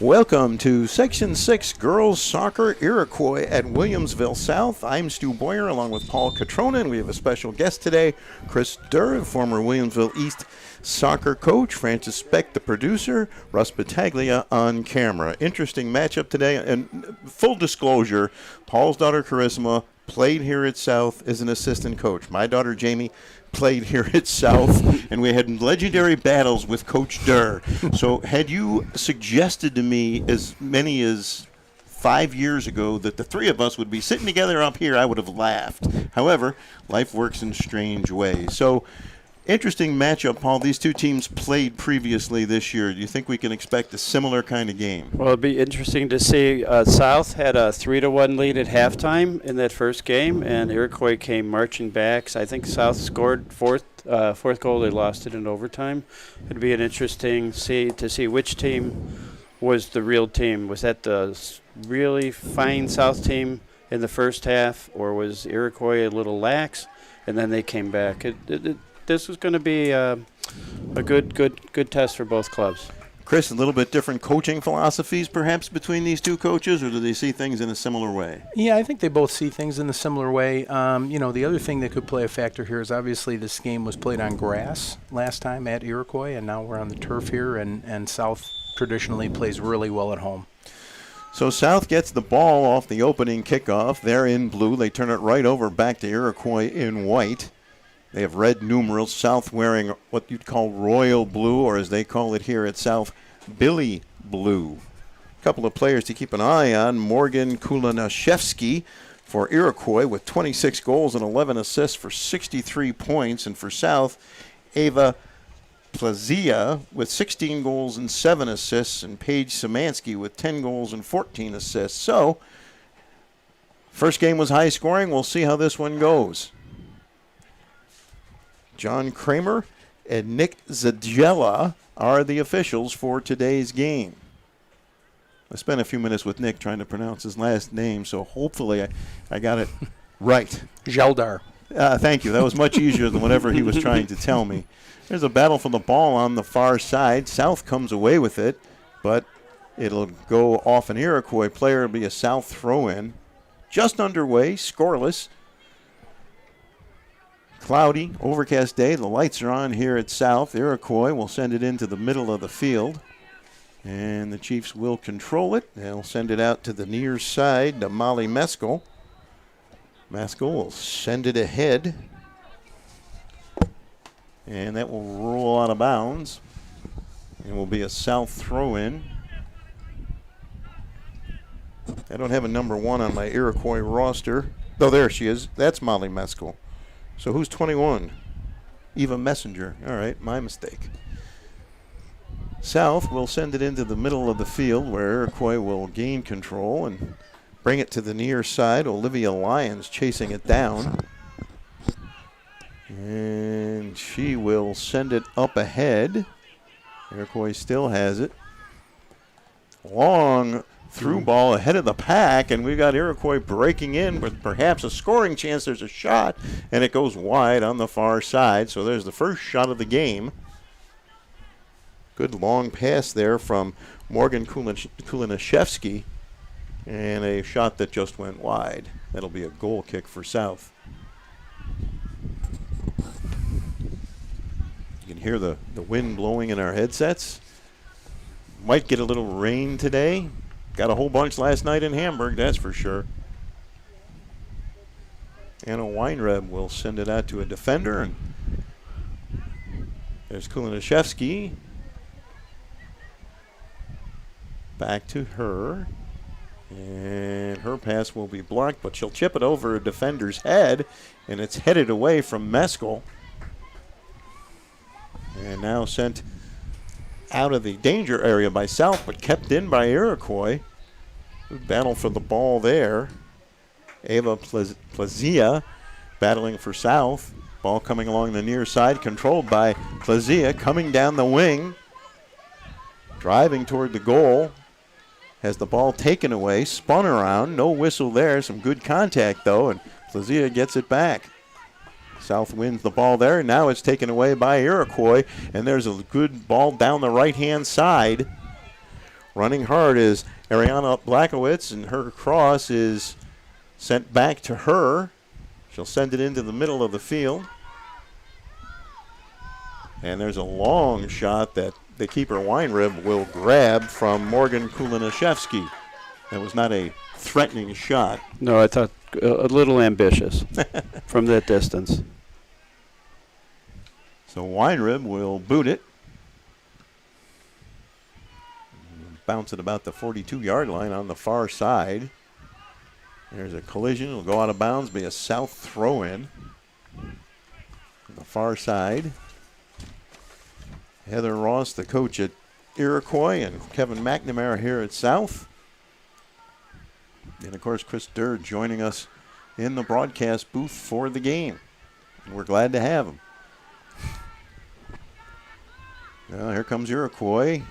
Welcome to Section 6 Girls Soccer Iroquois at Williamsville South. I'm Stu Boyer along with Paul Catrona, and we have a special guest today, Chris Durr, former Williamsville East soccer coach, Francis Speck, the producer, Russ Battaglia on camera. Interesting matchup today, and full disclosure, Paul's daughter Charisma played here at South as an assistant coach. My daughter Jamie played here at South, and we had legendary battles with Coach Durr. So had you suggested to me as many as 5 years ago that the three of us would be sitting together up here, I would have laughed. However, life works in strange ways. So interesting matchup, Paul. These two teams played previously this year. Do you think we can expect a similar kind of game? Well, it'd be interesting to see. South had a 3-1 lead at halftime in that first game, and Iroquois came marching back. So I think South scored fourth goal. They lost it in overtime. It'd be an interesting to see which team was the real team. Was that the really fine South team in the first half, or was Iroquois a little lax, and then they came back? This was going to be a good test for both clubs. Chris, a little bit different coaching philosophies perhaps between these two coaches, or do they see things in a similar way? Yeah, I think they both see things in a similar way. The other thing that could play a factor here is obviously this game was played on grass last time at Iroquois, and now we're on the turf here, and South traditionally plays really well at home. So South gets the ball off the opening kickoff. They're in blue. They turn it right over back to Iroquois in white. They have red numerals, South wearing what you'd call royal blue, or as they call it here at South, Billy blue. A couple of players to keep an eye on. Morgan Kulanashevsky for Iroquois with 26 goals and 11 assists for 63 points. And for South, Ava Plazia with 16 goals and 7 assists, and Paige Szymanski with 10 goals and 14 assists. So, first game was high scoring. We'll see how this one goes. John Kramer and Nick Zagella are the officials for today's game. I spent a few minutes with Nick trying to pronounce his last name, so hopefully I got it right. Geldar. Thank you. That was much easier than whatever he was trying to tell me. There's a battle for the ball on the far side. South comes away with it, but it'll go off an Iroquois player. It'll be a South throw-in. Just underway, scoreless. Cloudy, overcast day. The lights are on here at South. Iroquois will send it into the middle of the field. And the Chiefs will control it. They'll send it out to the near side to Molly Meskel. Meskel will send it ahead. And that will roll out of bounds. It will be a South throw-in. I don't have a number 1 on my Iroquois roster. Oh, there she is. That's Molly Meskel. So who's 21? Eva Messenger. All right, my mistake. South will send it into the middle of the field where Iroquois will gain control and bring it to the near side. Olivia Lyons chasing it down. And she will send it up ahead. Iroquois still has it. Long through ball ahead of the pack, and we've got Iroquois breaking in with perhaps a scoring chance. There's a shot, and it goes wide on the far side. So there's the first shot of the game. Good long pass there from Morgan Kulanashevsky, and a shot that just went wide. That'll be a goal kick for South. You can hear the wind blowing in our headsets. Might get a little rain today. Got a whole bunch last night in Hamburg, that's for sure. Anna Weinreb will send it out to a defender. And there's Kulanashevsky. Back to her. And her pass will be blocked, but she'll chip it over a defender's head. And it's headed away from Meskel. And now sent out of the danger area by South, but kept in by Iroquois. Good battle for the ball there. Ava Plazia battling for South. Ball coming along the near side, controlled by Plazia, coming down the wing. Driving toward the goal. Has the ball taken away, spun around, no whistle there. Some good contact though, and Plazia gets it back. South wins the ball there. Now it's taken away by Iroquois, and there's a good ball down the right-hand side. Running hard is Ariana Blackowitz, and her cross is sent back to her. She'll send it into the middle of the field. And there's a long shot that the keeper Weinrib will grab from Morgan Kulinashevsky. That was not a threatening shot. No, I thought a little ambitious from that distance. So Weinrib will boot it. Bounce it about the 42-yard line on the far side. There's a collision. It'll go out of bounds, be a South throw-in. On the far side. Heather Ross, the coach at Iroquois, and Kevin McNamara here at South. And, of course, Chris Durr joining us in the broadcast booth for the game. And we're glad to have him. Now, here comes Iroquois.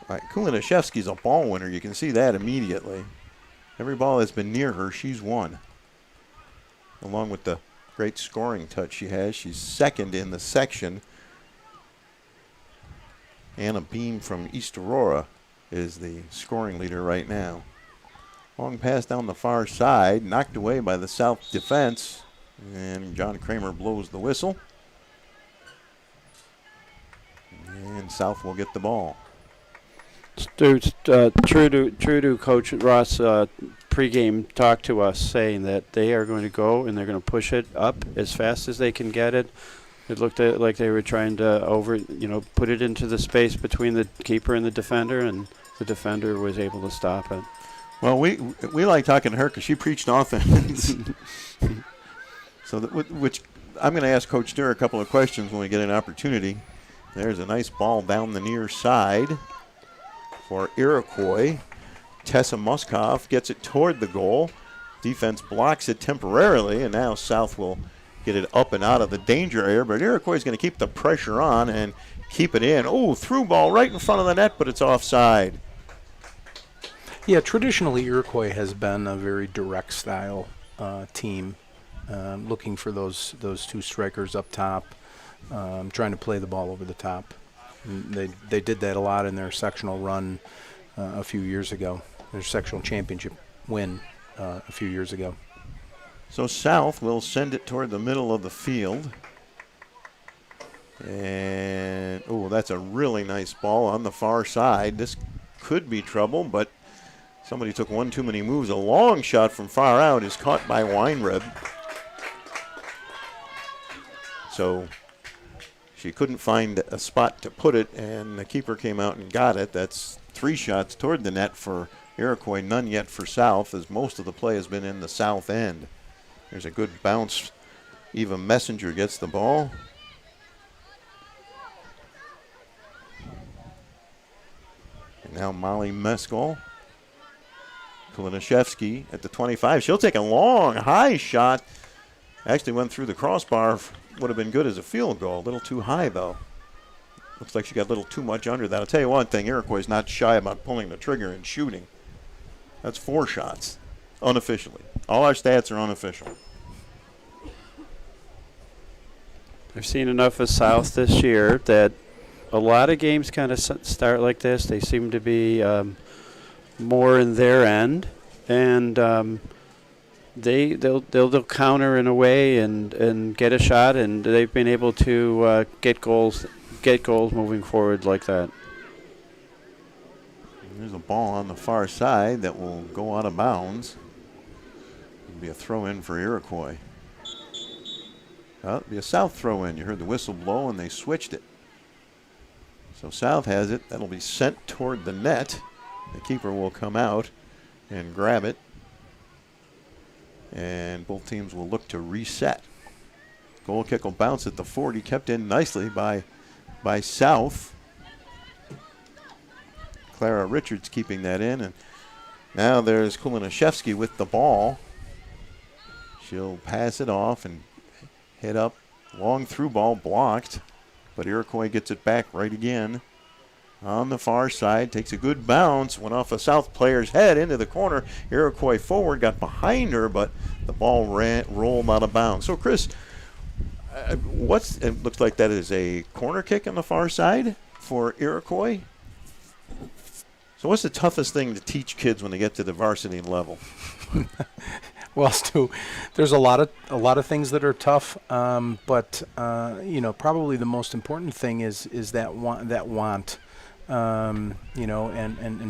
All right, Kulinashevsky's a ball winner. You can see that immediately. Every ball that's been near her, she's won. Along with the great scoring touch she has. She's second in the section. Anna Beam from East Aurora is the scoring leader right now. Long pass down the far side, knocked away by the South defense. And John Kramer blows the whistle. And South will get the ball. True to Coach Ross' pregame talk to us, saying that they are going to go and they're going to push it up as fast as they can get it. It looked like they were trying to put it into the space between the keeper and the defender, and the defender was able to stop it. Well, we like talking to her because she preached offense. So which I'm going to ask Coach Durr a couple of questions when we get an opportunity. There's a nice ball down the near side for Iroquois. Tessa Muskoff gets it toward the goal. Defense blocks it temporarily, and now South will get it up and out of the danger area. But Iroquois is going to keep the pressure on and keep it in. Oh, through ball right in front of the net, but it's offside. Yeah, traditionally Iroquois has been a very direct style team, looking for those two strikers up top, trying to play the ball over the top. And they did that a lot in their sectional run a few years ago, their sectional championship win a few years ago. So South will send it toward the middle of the field. And, oh, that's a really nice ball on the far side. This could be trouble, but somebody took one too many moves. A long shot from far out is caught by Weinrib. So she couldn't find a spot to put it, and the keeper came out and got it. That's 3 shots toward the net for Iroquois, none yet for South, as most of the play has been in the South end. There's a good bounce. Eva Messenger gets the ball. And now Molly Mescal. Kulinashevsky at the 25. She'll take a long, high shot. Actually went through the crossbar. Would have been good as a field goal. A little too high, though. Looks like she got a little too much under that. I'll tell you one thing. Iroquois is not shy about pulling the trigger and shooting. That's 4 shots, unofficially. All our stats are unofficial. I've seen enough of South this year that a lot of games kind of start like this. They seem to be more in their end, and they'll counter in a way and get a shot, and they've been able to get goals moving forward like that. There's a ball on the far side that will go out of bounds. It'll be a throw-in for Iroquois. It'll be a South throw-in. You heard the whistle blow, and they switched it. So South has it. That'll be sent toward the net. The keeper will come out and grab it. And both teams will look to reset. Goal kick will bounce at the 40. Kept in nicely by South. Clara Richards keeping that in. And now there's Kulinashevsky with the ball. She'll pass it off and hit up. Long through ball blocked. But Iroquois gets it back right again. On the far side, takes a good bounce, went off a South player's head into the corner. Iroquois forward, got behind her, but the ball rolled out of bounds. So, Chris, it looks like that is a corner kick on the far side for Iroquois. So what's the toughest thing to teach kids when they get to the varsity level? Well, Stu, there's a lot of things that are tough, but probably the most important thing is that want, and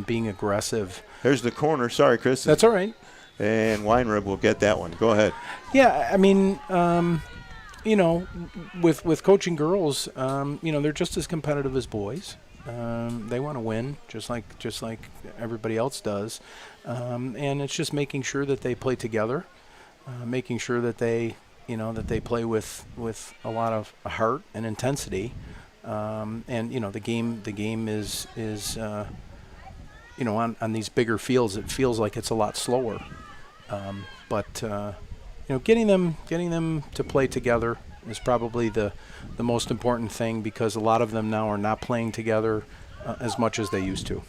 being aggressive. There's the corner. Sorry, Chris. That's all right. And Weinrib will get that one. Go ahead. Yeah, I mean, with coaching girls, they're just as competitive as boys. They want to win, just like everybody else does, and it's just making sure that they play together, making sure that they play with a lot of heart and intensity, and the game is on these bigger fields it feels like it's a lot slower, but getting them to play together is probably the most important thing, because a lot of them now are not playing together as much as they used to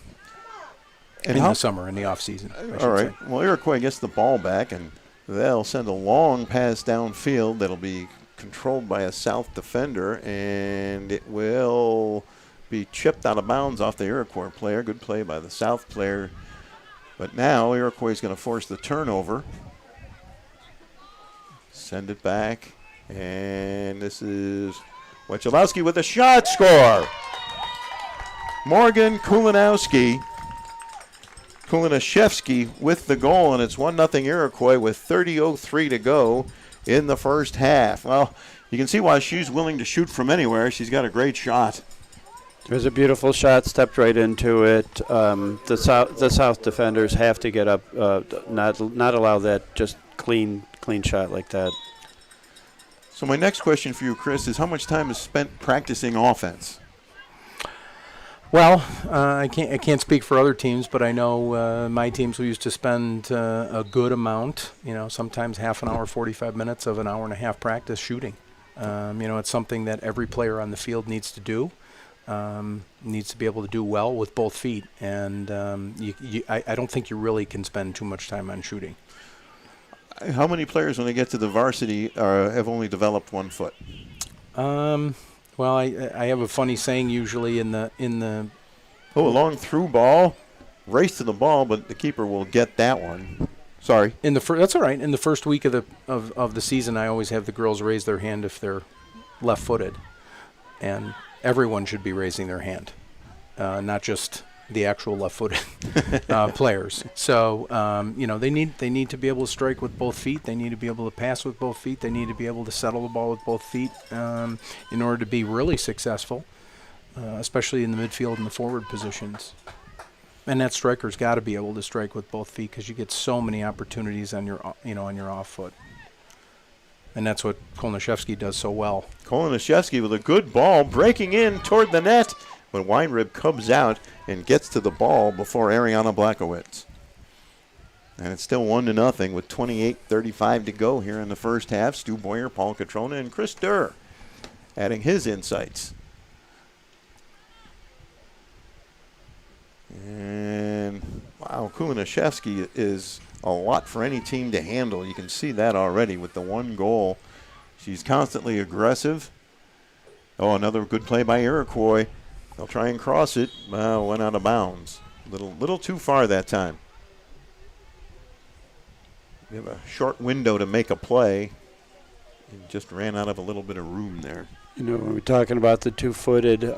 in the summer, in the off season. All right. Well, Iroquois gets the ball back, and they'll send a long pass downfield that'll be controlled by a South defender, and it will be chipped out of bounds off the Iroquois player. Good play by the South player. But now Iroquois is going to force the turnover. Send it back. And this is Wacholowski with a shot. Score! Morgan Kulinowski. Kulinashevsky with the goal, and it's 1-0 Iroquois with 30:03 to go in the first half. Well, you can see why she's willing to shoot from anywhere. She's got a great shot. It was a beautiful shot, stepped right into it. The South defenders have to get up, not allow that just clean shot like that. So my next question for you, Chris, is how much time is spent practicing offense? Well, I can't speak for other teams, but I know my teams, we used to spend a good amount, sometimes half an hour, 45 minutes of an hour and a half practice shooting. It's something that every player on the field needs to do, needs to be able to do well with both feet. And I don't think you really can spend too much time on shooting. How many players, when they get to the varsity, have only developed 1 foot? Well, I have a funny saying usually in the a long through ball, race to the ball, but the keeper will get that one. Sorry. That's all right. In the first week of the season, I always have the girls raise their hand if they're left-footed, and everyone should be raising their hand, not just the actual left-footed players. So they need to be able to strike with both feet. They need to be able to pass with both feet. They need to be able to settle the ball with both feet in order to be really successful, especially in the midfield and the forward positions. And that striker's got to be able to strike with both feet, because you get so many opportunities on your on your off foot. And that's what Kolniszewski does so well. Kolniszewski with a good ball breaking in toward the net, when Weinrib comes out and gets to the ball before Ariana Blackowitz. And it's still 1-0 with 28:35 to go here in the first half. Stu Boyer, Paul Catrona, and Chris Durr adding his insights. And, wow, Kulinashevsky is a lot for any team to handle. You can see that already with the 1 goal. She's constantly aggressive. Oh, another good play by Iroquois. They'll try and cross it. Well, went out of bounds. Little too far that time. We have a short window to make a play. It just ran out of a little bit of room there. When we're talking about the two-footed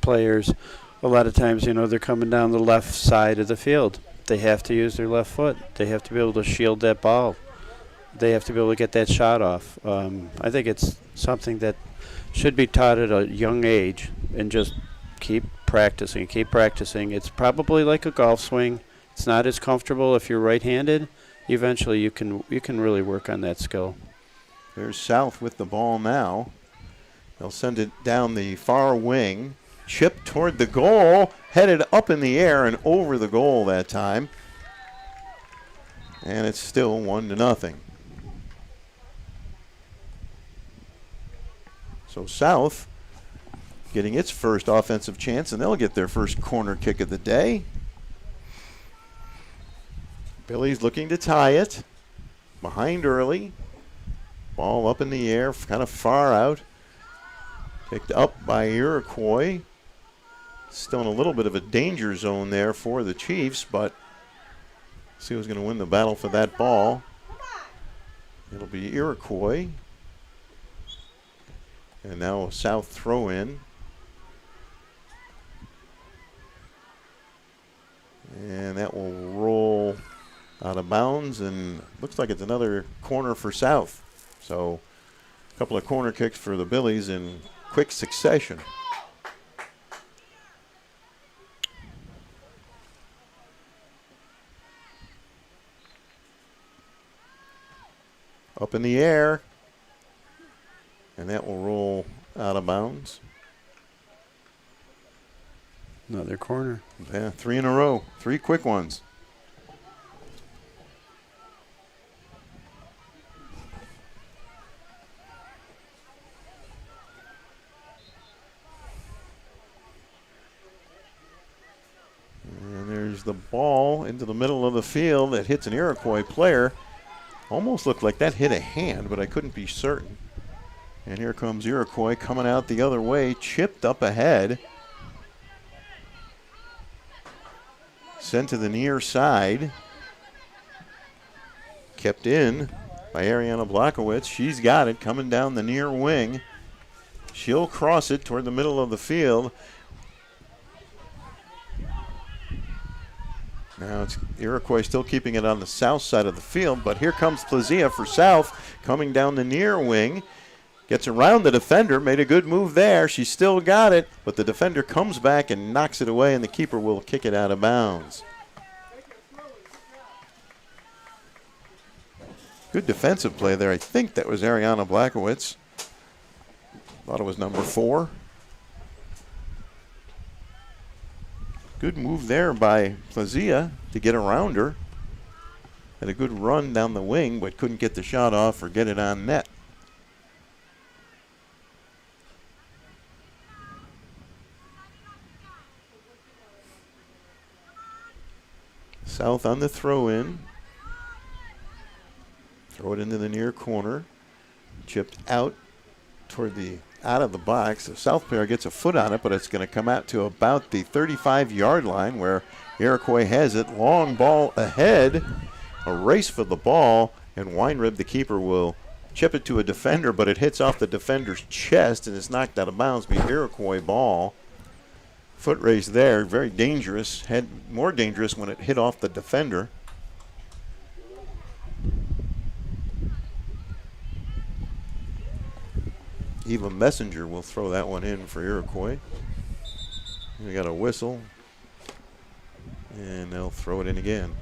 players, a lot of times, they're coming down the left side of the field. They have to use their left foot. They have to be able to shield that ball. They have to be able to get that shot off. I think it's something that should be taught at a young age, and just keep practicing. It's probably like a golf swing. It's not as comfortable if you're right-handed. Eventually you can really work on that skill. There's South with the ball now. They'll send it down the far wing. Chip toward the goal, headed up in the air and over the goal that time. And it's still 1-0. So South getting its first offensive chance, and they'll get their first corner kick of the day. Billy's looking to tie it. Behind early. Ball up in the air, kind of far out. Picked up by Iroquois. Still in a little bit of a danger zone there for the Chiefs, but see who's going to win the battle for that ball. It'll be Iroquois. And now a South throw in. And that will roll out of bounds, and looks like it's another corner for South. So a couple of corner kicks for the Billies in quick succession. Up in the air, and that will roll out of bounds. Another corner. Yeah, 3 in a row, 3 quick ones. And there's the ball into the middle of the field that hits an Iroquois player. Almost looked like that hit a hand, but I couldn't be certain. And here comes Iroquois coming out the other way, chipped up ahead. Sent to the near side. Kept in by Ariana Blachowicz. She's got it coming down the near wing. She'll cross it toward the middle of the field. Now it's Iroquois still keeping it on the south side of the field, but here comes Plazia for South, coming down the near wing. Gets around the defender, made a good move there. She still got it, but the defender comes back and knocks it away, and the keeper will kick it out of bounds. Good defensive play there. I think that was Ariana Blachowicz. Thought it was number 4. Good move there by Plazia to get around her. Had a good run down the wing, but couldn't get the shot off or get it on net. South on the throw-in. Throw it into the near corner. Chipped out toward the out of the box. The South player gets a foot on it, but it's going to come out to about the 35-yard line where Iroquois has it. Long ball ahead. A race for the ball, and Weinrib, the keeper, will chip it to a defender, but it hits off the defender's chest and is knocked out of bounds. Be Iroquois ball. Foot race there, very dangerous. Had more dangerous when it hit off the defender. Eva Messenger will throw that one in for Iroquois. We got a whistle, and they'll throw it in again.